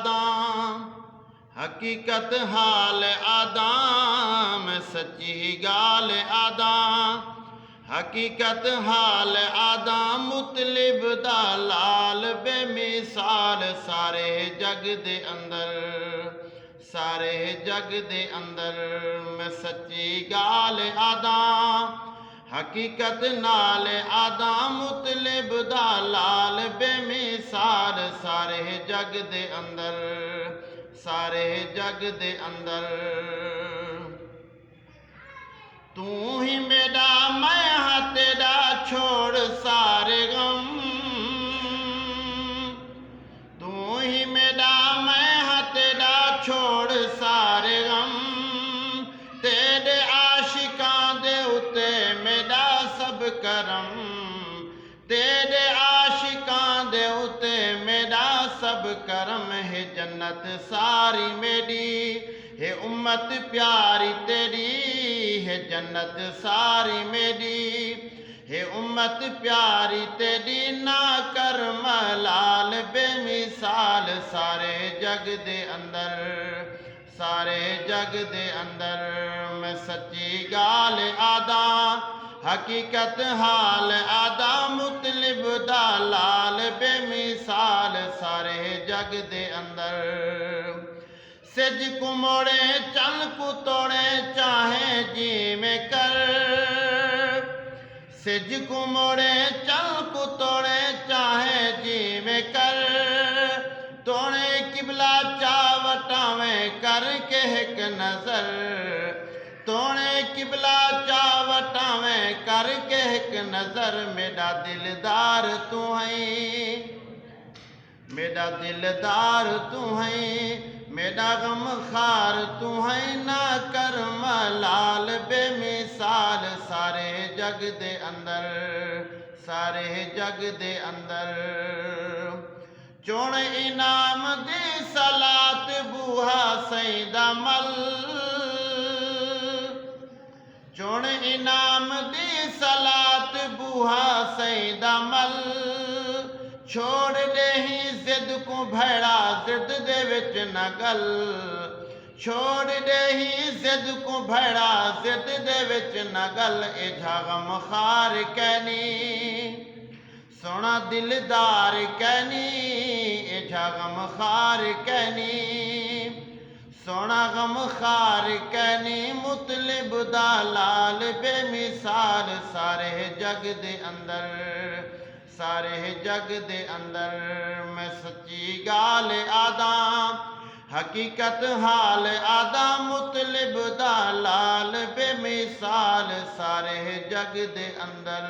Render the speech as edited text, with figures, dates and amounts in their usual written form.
आदाम, हकीकत हाल आदाम, सच्ची गाल आदाम, हकीकत हाल आदाम, मुतलिब दा लाल बेमिसाल सारे जग दे अंदर, सारे जग दे अंदर। मैं सच्ची गाल आदाम, हकीकत नाल आदाम, मुतलिब दा लाल बेमिसाल सारे जग दे अंदर, सारे जग दे अंदर। तू ही मेरा मैं हाँ तेरा, छोड़ सारे गम, तू ही मेरा मैं हाँ तेरा, छोड़ सारे गम, तेरे आशिकां दे उते मेरा सब करम, तेरे आशिकां दे उते मेरा सब करम। है जन्नत सारी मेरी, है उम्मत प्यारी तेरी, है जन्नत सारी मेरी, है उम्मत प्यारी तेरी, ना कर मलाल बेमिसाल सारे जग दे अंदर, सारे जग दे अंदर। मैं सच्ची गाल आदा, हकीकत हाल आदा, मुतलिब दा लाल बेमिसाल सारे जग दे अंदर। सिज को मोड़े चन को तोड़े चाहे जी में कर, सिज को मोड़े चन को तोड़े चाहे जी में कर, तोड़े किबला चावटावें करके एक नजर, तोड़े किबला चावटावें करके एक नजर। मेरा दिलदार तू है, मेरा दिलदार तू है, मेरा गम खार तू है, ना कर मलाल बेमिसाल सारे जग दे अंदर, सारे जग दे अंदर। चुन इनाम दी सलात बूहा सईदा मल, चुन इनाम दी सलात बूहा सईदा मल, छोड़ दे ही जिद को भैड़ा जिद दे विच न गल, छोड़ दे ही जिद को भैड़ा जिद दे विच न गल। ए गम खार कहनी सोना दिलदार कहनी, ए गम खार कहनी सोना गम खार कहनी, मुतलिब दा लाल बेमिसाल सारे जग दे अंदर, सारे जग दे अंदर। मैं सच्ची गाल आदा, हकीकत हाल आदा, मुतलिब दा लाल बेमिसाल सारे जग दे अंदर।